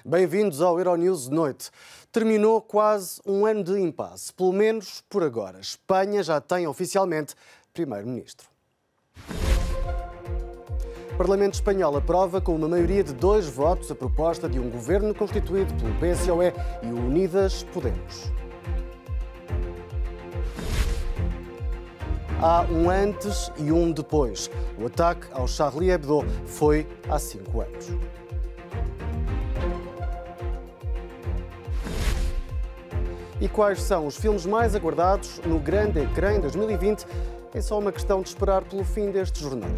Bem-vindos ao Euronews de noite. Terminou quase um ano de impasse, pelo menos por agora. Espanha já tem oficialmente primeiro-ministro. O Parlamento espanhol aprova com uma maioria de 2 votos a proposta de um governo constituído pelo PSOE e o Unidas Podemos. Há um antes e um depois. O ataque ao Charlie Hebdo foi há 5 anos. E quais são os filmes mais aguardados no grande ecrã em 2020? É só uma questão de esperar pelo fim deste jornal.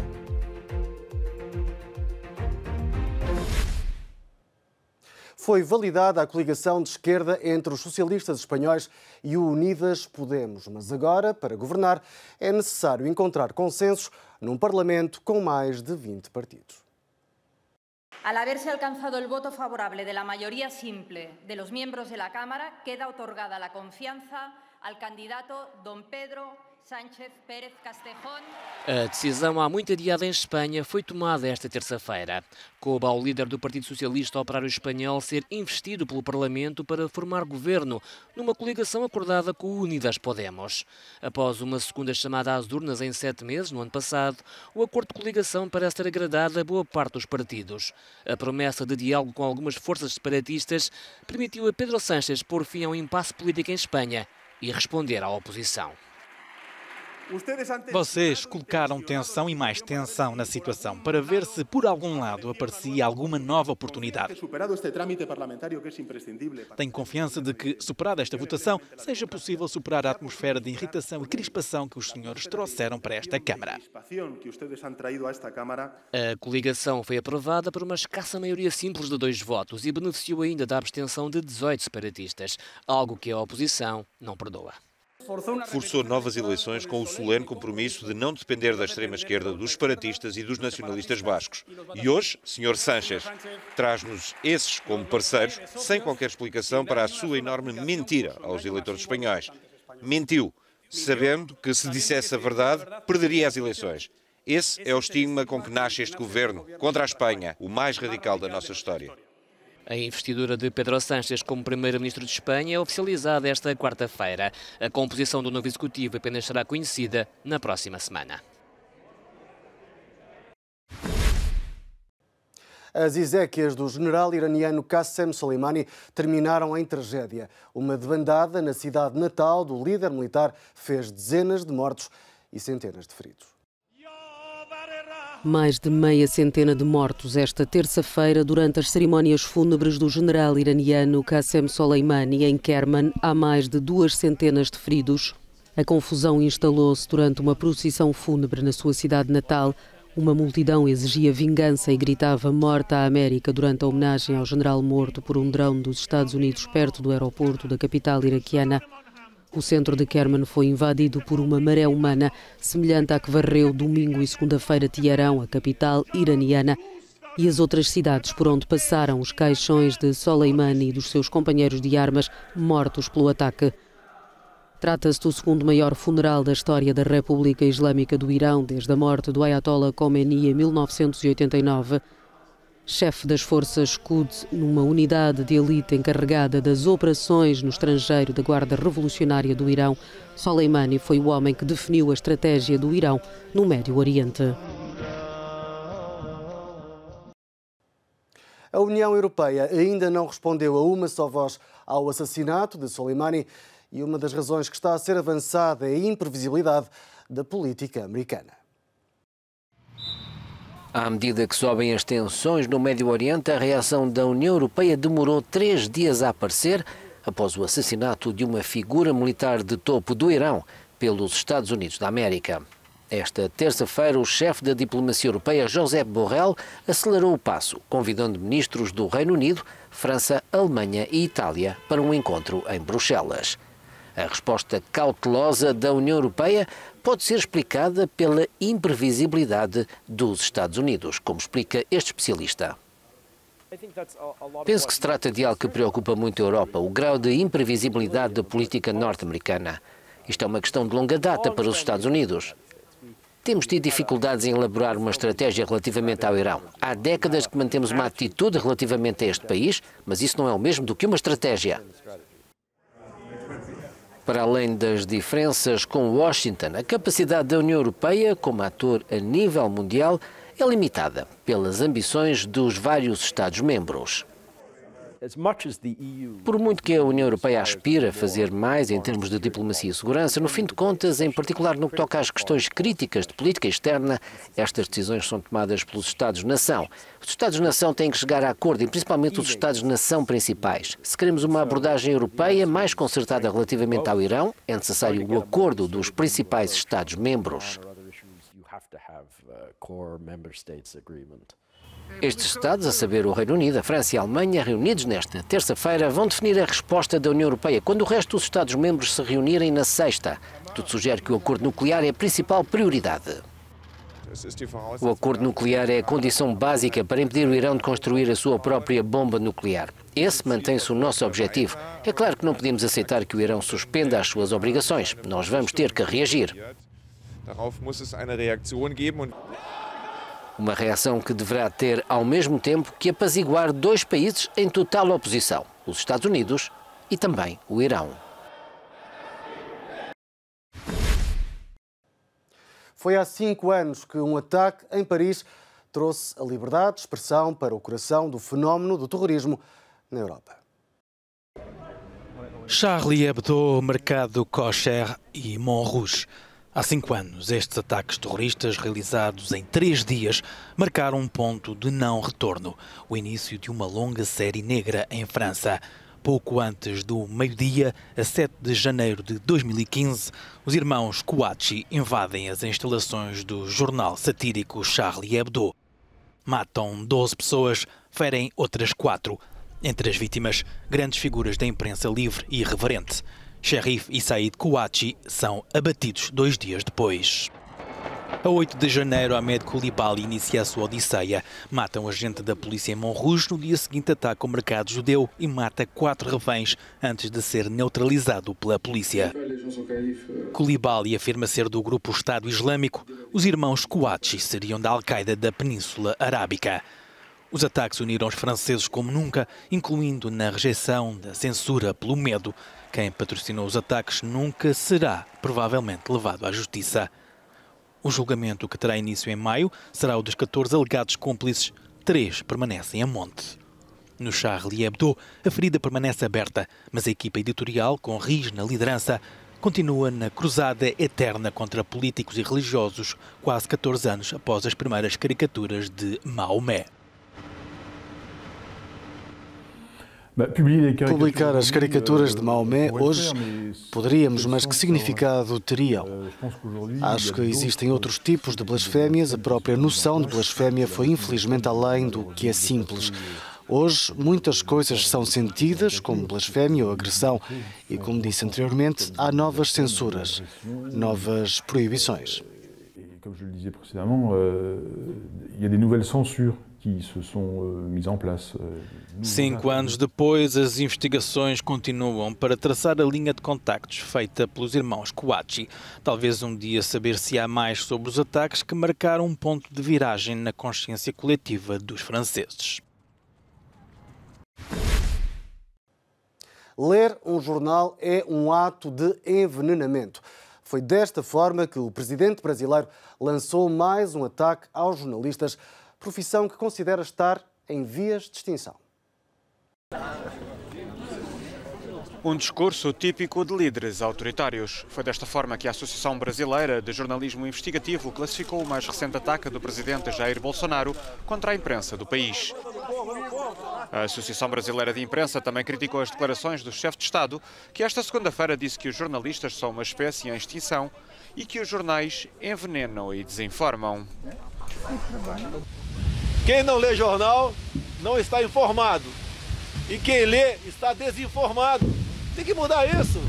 Foi validada a coligação de esquerda entre os socialistas espanhóis e o Unidas Podemos. Mas agora, para governar, é necessário encontrar consensos num Parlamento com mais de 20 partidos. Al haberse alcanzado el voto favorable de la mayoría simple de los miembros de la Cámara, queda otorgada la confianza al candidato don Pedro Sánchez Pérez Castejón. A decisão há muito adiada em Espanha foi tomada esta terça-feira. Coube ao líder do Partido Socialista Operário Espanhol ser investido pelo Parlamento para formar governo, numa coligação acordada com o Unidas Podemos. Após uma segunda chamada às urnas em 7 meses, no ano passado, o acordo de coligação parece ter agradado a boa parte dos partidos. A promessa de diálogo com algumas forças separatistas permitiu a Pedro Sánchez pôr fim a um impasse político em Espanha e responder à oposição. Vocês colocaram tensão e mais tensão na situação para ver se por algum lado aparecia alguma nova oportunidade. Tenho confiança de que, superada esta votação, seja possível superar a atmosfera de irritação e crispação que os senhores trouxeram para esta Câmara. A coligação foi aprovada por uma escassa maioria simples de 2 votos e beneficiou ainda da abstenção de 18 separatistas, algo que a oposição não perdoa. Forçou novas eleições com o solene compromisso de não depender da extrema-esquerda, dos separatistas e dos nacionalistas bascos. E hoje, Sr. Sánchez traz-nos esses como parceiros, sem qualquer explicação para a sua enorme mentira aos eleitores espanhóis. Mentiu, sabendo que, se dissesse a verdade, perderia as eleições. Esse é o estigma com que nasce este governo, contra a Espanha, o mais radical da nossa história. A investidura de Pedro Sánchez como primeiro-ministro de Espanha é oficializada esta quarta-feira. A composição do novo executivo apenas será conhecida na próxima semana. As exéquias do general iraniano Qassem Soleimani terminaram em tragédia. Uma debandada na cidade natal do líder militar fez dezenas de mortos e centenas de feridos. Mais de meia centena de mortos esta terça-feira durante as cerimónias fúnebres do general iraniano Qassem Soleimani em Kerman. Há mais de 2 centenas de feridos. A confusão instalou-se durante uma procissão fúnebre na sua cidade natal. Uma multidão exigia vingança e gritava "Morta à América" durante a homenagem ao general morto por um drone dos Estados Unidos perto do aeroporto da capital iraquiana. O centro de Kerman foi invadido por uma maré humana, semelhante à que varreu domingo e segunda-feira Teherão, a capital iraniana, e as outras cidades por onde passaram os caixões de Soleimani e dos seus companheiros de armas mortos pelo ataque. Trata-se do segundo maior funeral da história da República Islâmica do Irão, desde a morte do Ayatollah Khomeini em 1989. Chefe das forças Quds, numa unidade de elite encarregada das operações no estrangeiro da Guarda Revolucionária do Irão, Soleimani foi o homem que definiu a estratégia do Irão no Médio Oriente. A União Europeia ainda não respondeu a uma só voz ao assassinato de Soleimani e uma das razões que está a ser avançada é a imprevisibilidade da política americana. À medida que sobem as tensões no Médio Oriente, a reação da União Europeia demorou 3 dias a aparecer após o assassinato de uma figura militar de topo do Irão pelos Estados Unidos da América. Esta terça-feira, o chefe da diplomacia europeia, Josep Borrell, acelerou o passo, convidando ministros do Reino Unido, França, Alemanha e Itália para um encontro em Bruxelas. A resposta cautelosa da União Europeia pode ser explicada pela imprevisibilidade dos Estados Unidos, como explica este especialista. Penso que se trata de algo que preocupa muito a Europa, o grau de imprevisibilidade da política norte-americana. Isto é uma questão de longa data para os Estados Unidos. Temos tido dificuldades em elaborar uma estratégia relativamente ao Irão. Há décadas que mantemos uma atitude relativamente a este país, mas isso não é o mesmo do que uma estratégia. Para além das diferenças com Washington, a capacidade da União Europeia como ator a nível mundial é limitada pelas ambições dos vários Estados-membros. Por muito que a União Europeia aspire a fazer mais em termos de diplomacia e segurança, no fim de contas, em particular no que toca às questões críticas de política externa, estas decisões são tomadas pelos Estados-nação. Os Estados-nação têm que chegar a acordo, e principalmente os Estados-nação principais. Se queremos uma abordagem europeia mais concertada relativamente ao Irão, é necessário o acordo dos principais Estados-membros. Estes Estados, a saber o Reino Unido, a França e a Alemanha, reunidos nesta terça-feira, vão definir a resposta da União Europeia quando o resto dos Estados-membros se reunirem na sexta. Tudo sugere que o acordo nuclear é a principal prioridade. O acordo nuclear é a condição básica para impedir o Irão de construir a sua própria bomba nuclear. Esse mantém-se o nosso objetivo. É claro que não podemos aceitar que o Irão suspenda as suas obrigações. Nós vamos ter que reagir. Uma reação que deverá ter, ao mesmo tempo, que apaziguar dois países em total oposição, os Estados Unidos e também o Irão. Foi há 5 anos que um ataque em Paris trouxe a liberdade de expressão para o coração do fenómeno do terrorismo na Europa. Charlie Hebdo, Mercado Kosher e Montrouge. Há 5 anos, estes ataques terroristas realizados em 3 dias marcaram um ponto de não retorno, o início de uma longa série negra em França. Pouco antes do meio-dia, a 7 de janeiro de 2015, os irmãos Kouachi invadem as instalações do jornal satírico Charlie Hebdo. Matam 12 pessoas, ferem outras 4. Entre as vítimas, grandes figuras da imprensa livre e irreverente. Cherif e Said Kouachi são abatidos 2 dias depois. A 8 de janeiro, Ahmed Koulibaly inicia a sua odisseia. Mata um agente da polícia em Montrouge, no dia seguinte ataca o mercado judeu e mata 4 reféns antes de ser neutralizado pela polícia. Koulibaly afirma ser do grupo Estado Islâmico. Os irmãos Kouachi seriam da Al-Qaeda da Península Arábica. Os ataques uniram os franceses como nunca, incluindo na rejeição da censura pelo medo. Quem patrocinou os ataques nunca será, provavelmente, levado à justiça. O julgamento, que terá início em maio, será o dos 14 alegados cúmplices. 3 permanecem a monte. No Charlie Hebdo, a ferida permanece aberta, mas a equipa editorial, com Riz na liderança, continua na cruzada eterna contra políticos e religiosos, quase 14 anos após as primeiras caricaturas de Maomé. Publicar as caricaturas de Maomé hoje poderíamos, mas que significado teriam? Acho que existem outros tipos de blasfémias. A própria noção de blasfémia foi infelizmente além do que é simples. Hoje, muitas coisas são sentidas como blasfémia ou agressão e, como disse anteriormente, há novas censuras, novas proibições. Como je le disais précédemment, il y a des nouvelles censures que se sont mises en place. 5 anos depois, as investigações continuam para traçar a linha de contactos feita pelos irmãos Kouachi. Talvez um dia saber se há mais sobre os ataques que marcaram um ponto de viragem na consciência coletiva dos franceses. Ler um jornal é um ato de envenenamento. Foi desta forma que o presidente brasileiro lançou mais um ataque aos jornalistas, profissão que considera estar em vias de extinção. Um discurso típico de líderes autoritários. Foi desta forma que a Associação Brasileira de Jornalismo Investigativo classificou o mais recente ataque do presidente Jair Bolsonaro contra a imprensa do país. A Associação Brasileira de Imprensa também criticou as declarações do chefe de Estado, que esta segunda-feira disse que os jornalistas são uma espécie em extinção e que os jornais envenenam e desinformam. Quem não lê jornal não está informado. E quem lê está desinformado. Tem que mudar isso.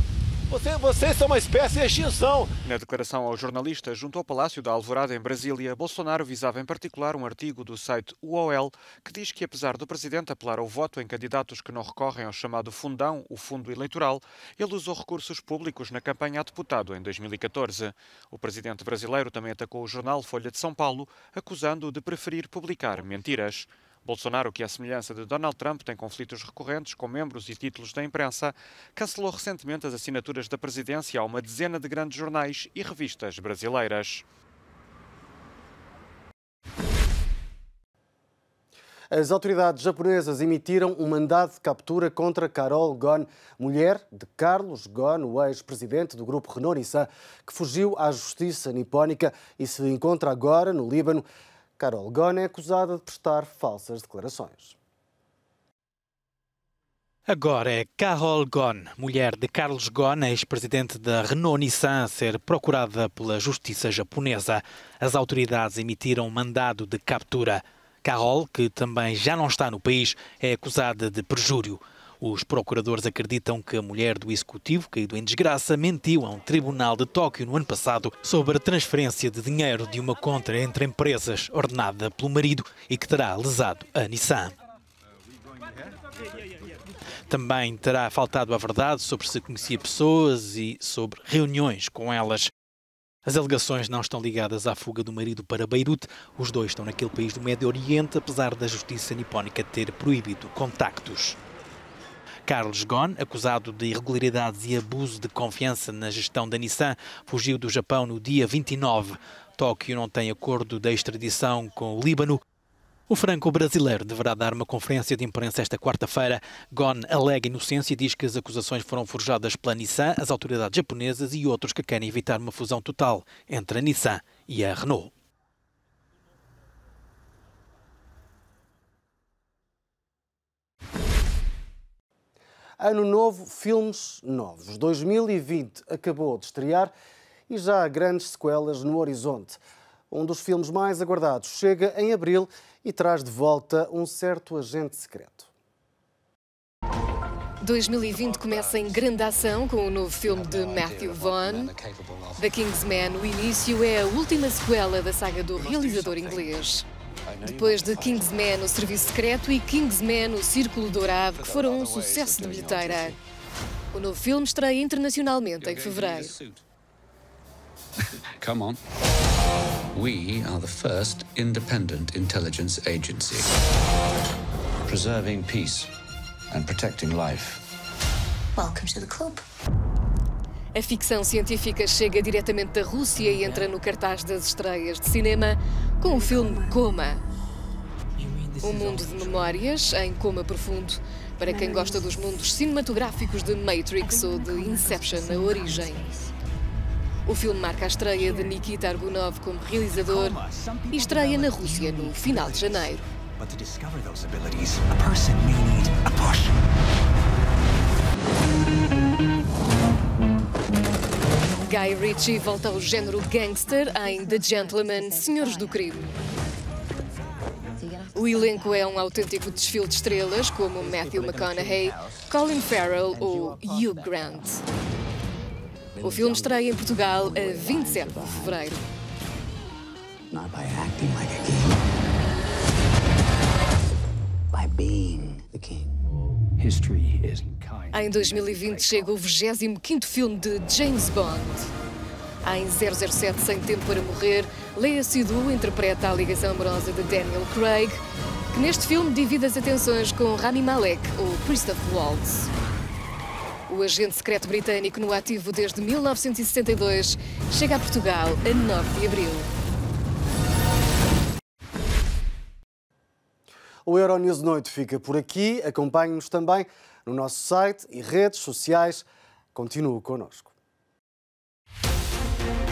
Vocês são uma espécie de extinção. Na declaração aos jornalistas junto ao Palácio da Alvorada, em Brasília, Bolsonaro visava em particular um artigo do site UOL que diz que, apesar do presidente apelar ao voto em candidatos que não recorrem ao chamado fundão, o fundo eleitoral, ele usou recursos públicos na campanha a deputado em 2014. O presidente brasileiro também atacou o jornal Folha de São Paulo, acusando-o de preferir publicar mentiras. Bolsonaro, que à semelhança de Donald Trump tem conflitos recorrentes com membros e títulos da imprensa, cancelou recentemente as assinaturas da presidência a uma dezena de grandes jornais e revistas brasileiras. As autoridades japonesas emitiram um mandado de captura contra Carol Ghosn, mulher de Carlos Ghosn, o ex-presidente do grupo Renault-Nissan, que fugiu à justiça nipónica e se encontra agora no Líbano. Carol Ghosn é acusada de prestar falsas declarações. Agora é Carol Ghosn, mulher de Carlos Ghosn, ex-presidente da Renault-Nissan, a ser procurada pela justiça japonesa. As autoridades emitiram um mandado de captura. Carol, que também já não está no país, é acusada de perjúrio. Os procuradores acreditam que a mulher do executivo, caído em desgraça, mentiu a um tribunal de Tóquio no ano passado sobre a transferência de dinheiro de uma conta entre empresas ordenada pelo marido e que terá lesado a Nissan. Também terá faltado a verdade sobre se conhecia pessoas e sobre reuniões com elas. As alegações não estão ligadas à fuga do marido para Beirute. Os dois estão naquele país do Médio Oriente, apesar da justiça nipónica ter proibido contactos. Carlos Ghosn, acusado de irregularidades e abuso de confiança na gestão da Nissan, fugiu do Japão no dia 29. Tóquio não tem acordo de extradição com o Líbano. O franco-brasileiro deverá dar uma conferência de imprensa esta quarta-feira. Ghosn alega inocência e diz que as acusações foram forjadas pela Nissan, as autoridades japonesas e outros que querem evitar uma fusão total entre a Nissan e a Renault. Ano novo, filmes novos. 2020 acabou de estrear e já há grandes sequelas no horizonte. Um dos filmes mais aguardados chega em abril e traz de volta um certo agente secreto. 2020 começa em grande ação com o novo filme de Matthew Vaughn. The Kingsman, o início, é a última sequela da saga do realizador inglês. Depois de Kingsman, o Serviço Secreto, e Kingsman, o Círculo Dourado, que foram um sucesso de bilheteira. O novo filme estreia internacionalmente em fevereiro. Come on. We are the first independent intelligence agency. Preserving peace and protecting life. Welcome to the club. A ficção científica chega diretamente da Rússia e entra no cartaz das estreias de cinema com o filme Coma. Um mundo de memórias em coma profundo para quem gosta dos mundos cinematográficos de Matrix ou de Inception, a origem. O filme marca a estreia de Nikita Argunov como realizador e estreia na Rússia no final de janeiro. Guy Ritchie volta ao género gangster em The Gentlemen, Senhores do Crime. O elenco é um autêntico desfile de estrelas, como Matthew McConaughey, Colin Farrell ou Hugh Grant. O filme estreia em Portugal a 27 de fevereiro. Not by acting like a king, by being the king. History isn't kind. Em 2020 chega o 25º filme de James Bond. Em 007 Sem Tempo para Morrer, Léa Seydoux interpreta a ligação amorosa de Daniel Craig, que neste filme divide as atenções com Rami Malek ou Christoph Waltz. O agente secreto britânico no ativo desde 1962 chega a Portugal a 9 de abril. O Euronews Noite fica por aqui. Acompanhe-nos também no nosso site e redes sociais. Continue connosco.